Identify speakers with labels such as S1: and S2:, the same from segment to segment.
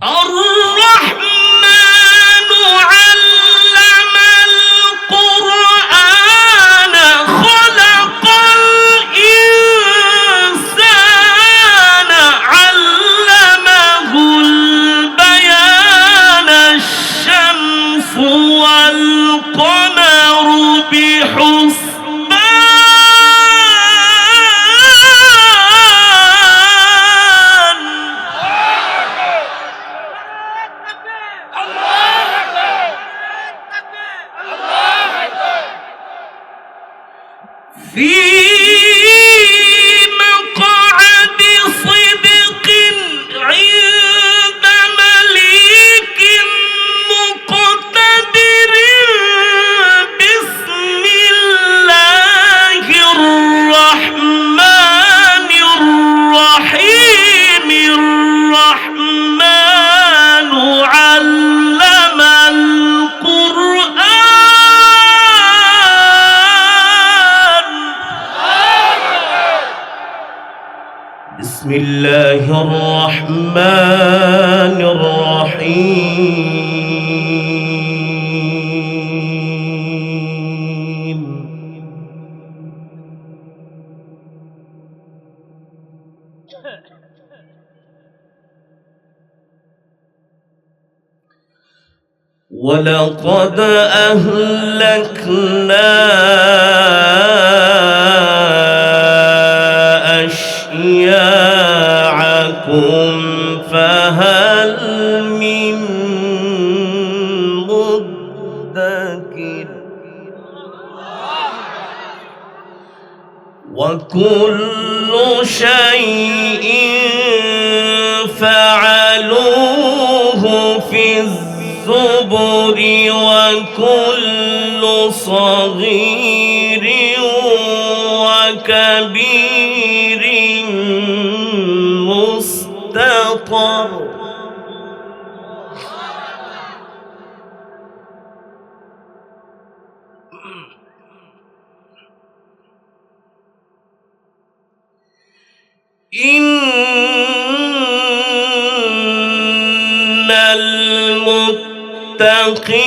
S1: الرحمن علم القرآن خلق الإنسان علمه البيان الشمس والقمر بحسبان في مقعد صدق عند مليك مقتدر بسم الله الرحمن الرحيم الرحمن علم بسم الله الرحمن الرحيم ولقد أهلكنا أشياعكم فهل من مدكر وكل شيء فعلوه في الزبر وكل صغير وكبير مستطر إن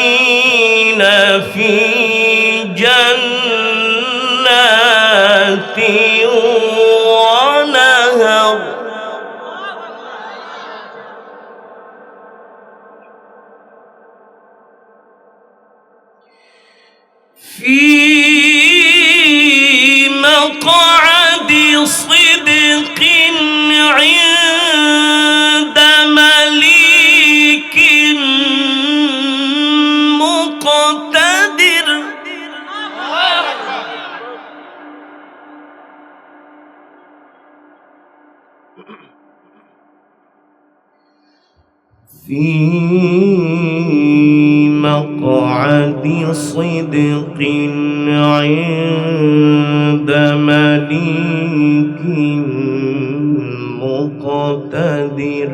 S1: المتقين في جنات ونهر في مقعد صدق عند مليك مقتدر في مقعد صدق عند مليك مقتدر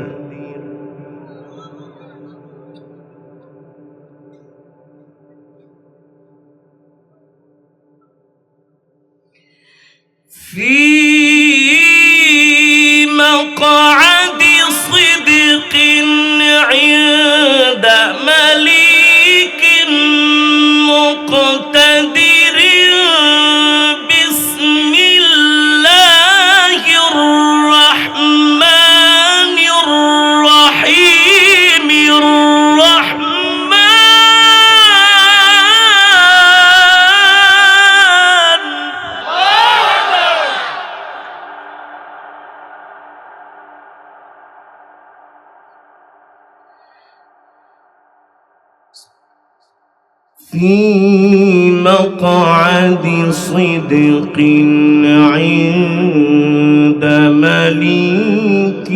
S1: في مقعد صدق عند مليك مقتدر بسم الله الرحمن الرحيم في مقعد صدق عند مليك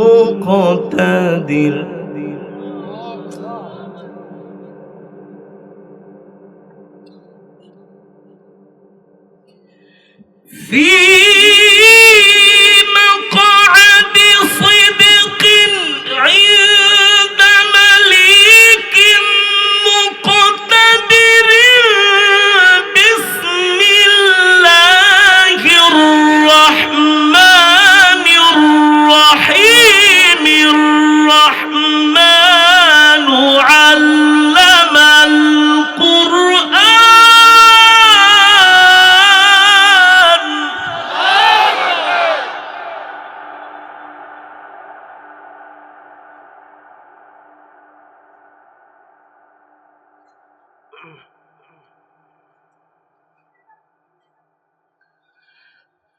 S1: مقتدر في مقعد صدق عند مليك مقتدر بسم الله الرحمن الرحيم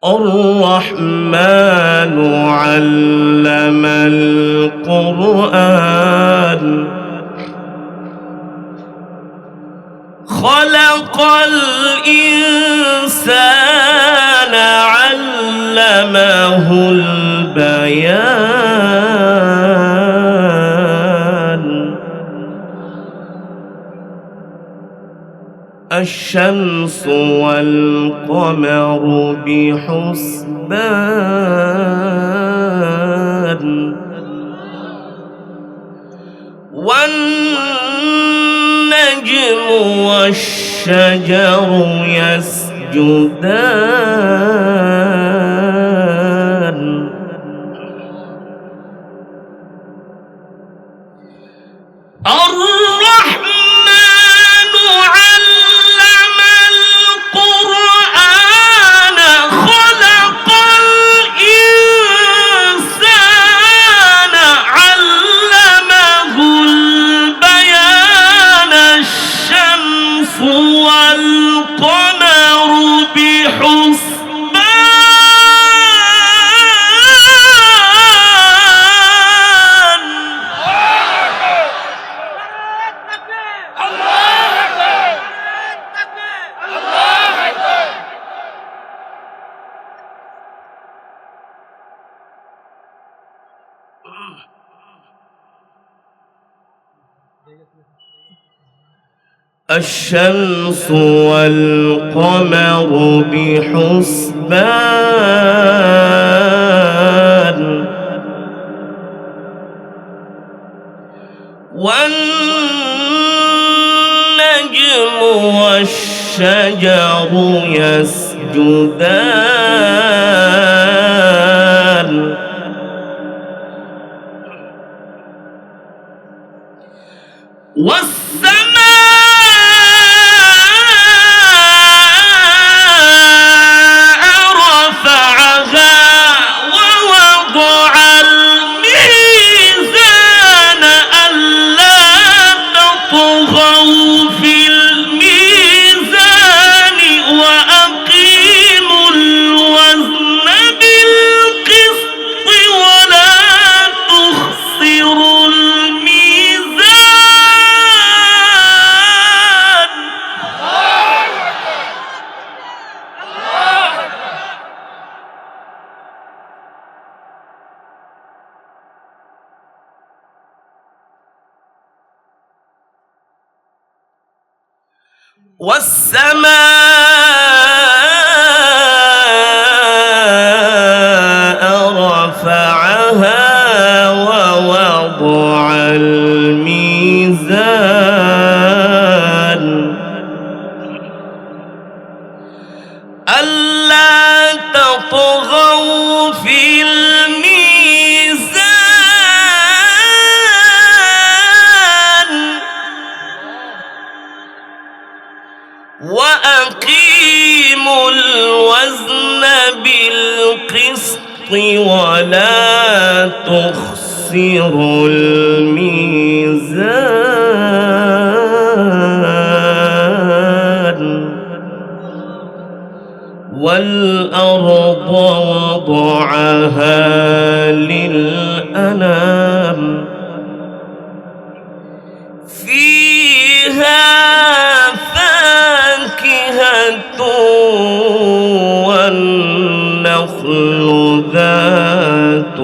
S1: الرحمن علم القرآن خلق الإنسان علمه البيان الشمس والقمر بحسبان والنجم والشجر يسجدان الرحمن علم القرآن خلق الإنسان علمه البيان الشمس والقمر بحسبان الشمس والقمر بحسبان والنجم والشجر يسجدان والسماء رفعها ووضع الميزان ألا تطغوا في الميزان وأقيموا الوزن بالقسط ولا تخسروا الميزان والسماء رفعها ووضع الميزان ألا تطغوا في الميزان وأقيموا الوزن بالقسط ولا تخسروا الميزان والأرض وضعها للأنام فيها فاكهة والنخل ذات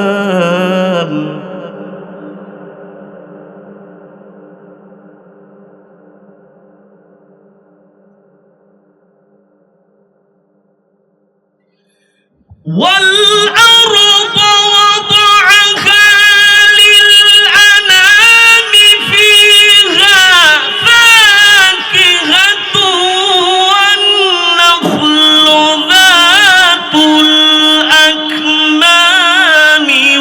S1: الأكمام والأرض وضعها للأنام فيها فاكهة والنخل ذات الأكمام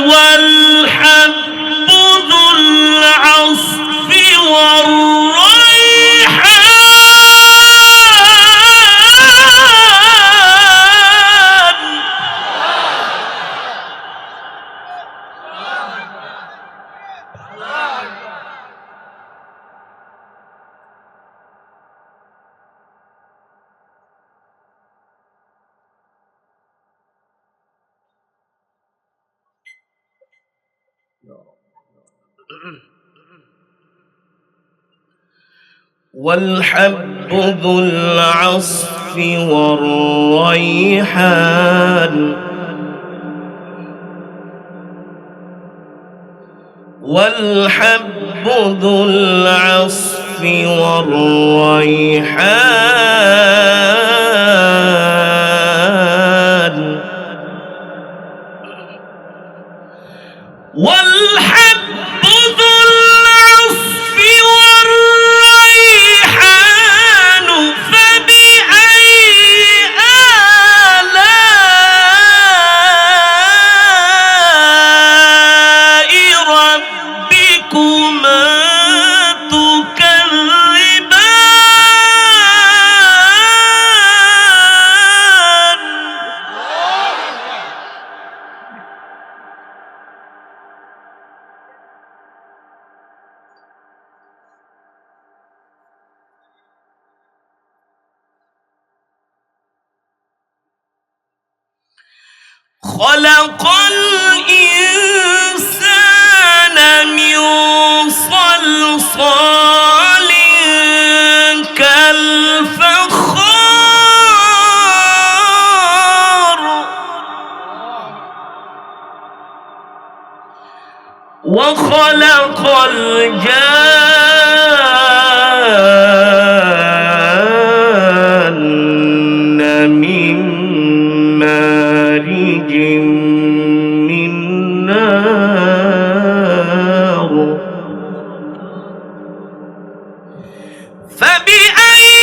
S1: والحب ذو العصف والريحان والحب ذو العصف والريحان والحب ذو العصف والريحان والحب ذو العصف والريحان فبأي آلاء ربكما تكذبان. خلق الإنسان من صلصال كالفخار وخلق الجان من مارج من نار فبأي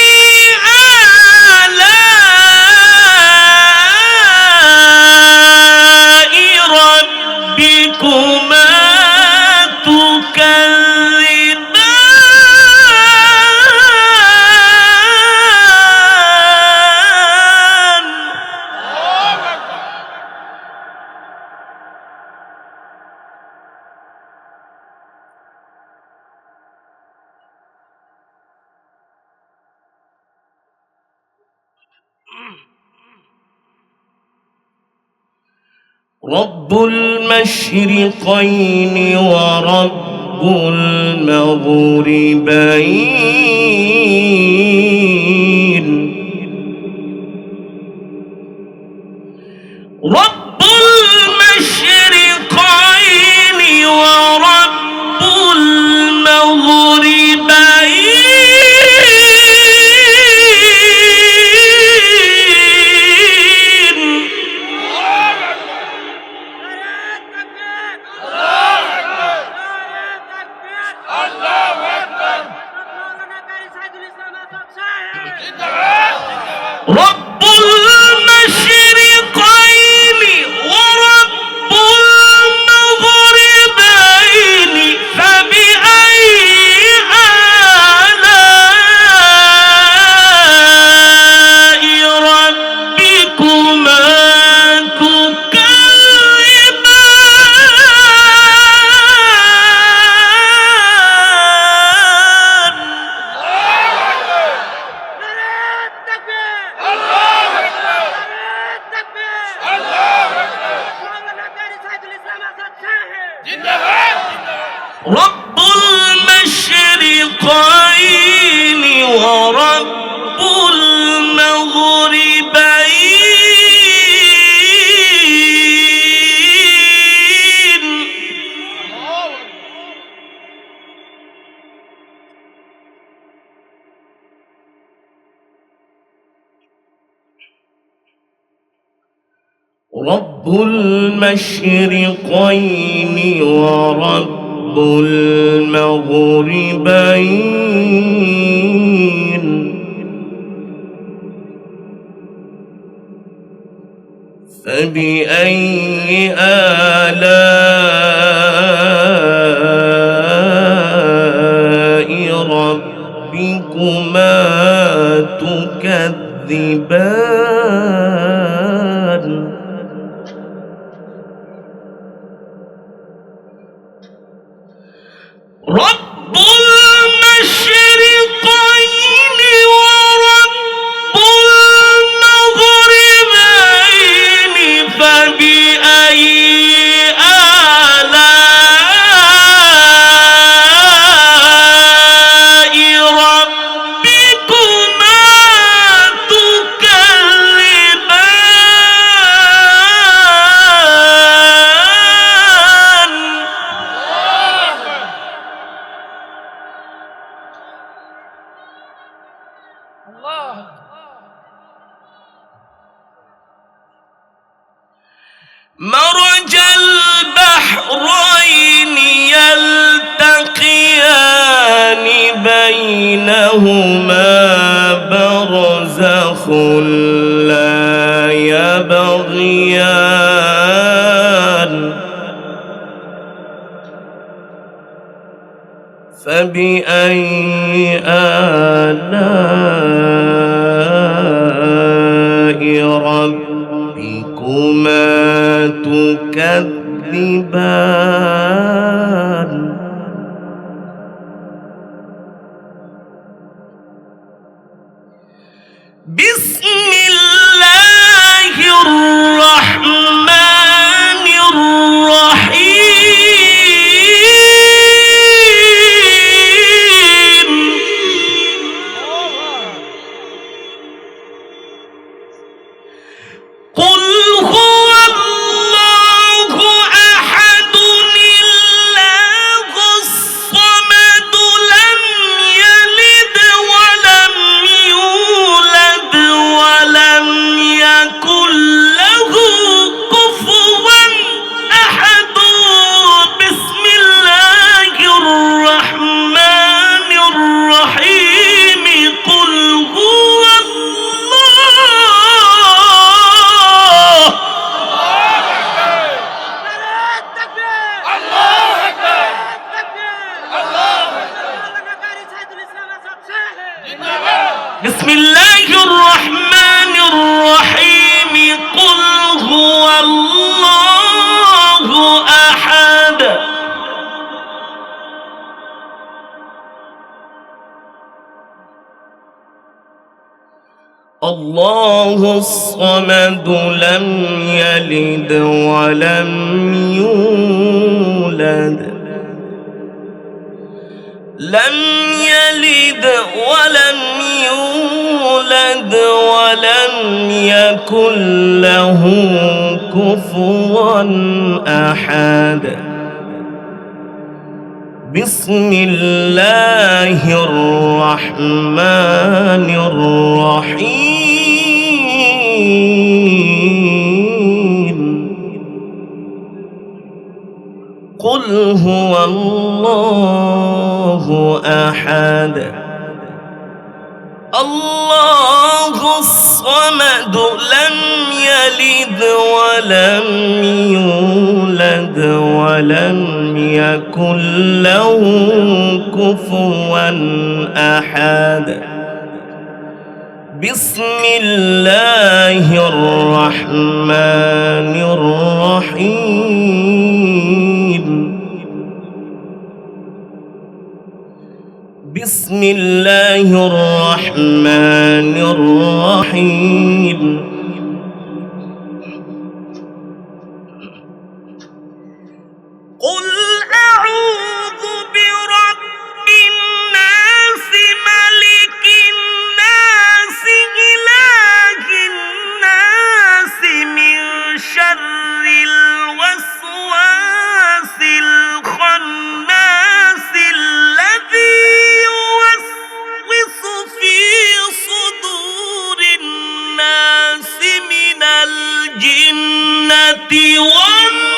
S1: آلاء ربكما تكذبان. رب المشرقين ورب المغربين رب المشرقين ورب المغربين رب المشرقين ورب المغربين فبأي آلاء ربكما تكذبان. رب المشرقين ورب المغربين رب المشرقين ورب المغربين فبأي آلاء ربكما تكذبان. رب المشرقين ورب المغربين فبأي آلاء مرج البحرين يلتقيان بينهما برزخ لا يبغيان فبأي آلاء ربكما تكذبان بسم الله الرحمن الرحيم قل هو الله أحد الله الصمد لم يلد ولم يولد ولم يكن له كفوا أحد بسم الله الرحمن الرحيم قل هو بسم الله الرحمن الرحيم قل هو الله أحد الله الصمد لم يلد ولم يولد لم يلد ولم يولد ولم يكن له كفوا أحد بسم الله الرحمن الرحيم قل هو الله أحد الله الصمد لم يلد ولم يولد ولم يكن له كفوا أحد بسم الله الرحمن الرحيم بسم الله الرحمن الرحيم قل أعوذ برب الناس ملك الناس إله الناس من شر الوسواس الخناس الذي يوسوس في صدور الناس من الجنة والناس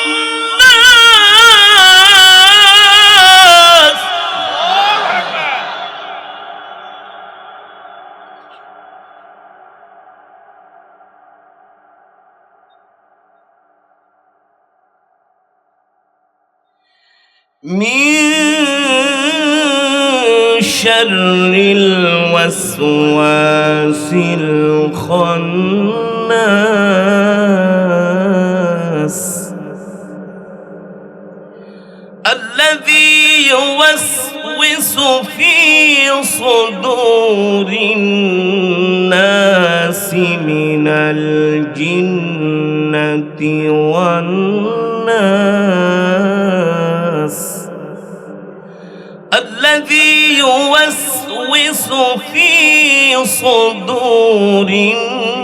S1: من شر الوسواس الخناس الذي يوسوس في صدور الناس من الجنة والناس الذي يوسوس في صدور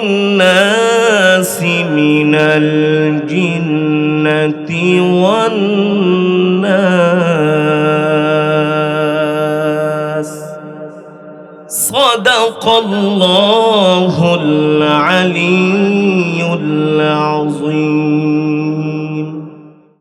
S1: الناس من الجنة والناس صدق الله العلي العظيم.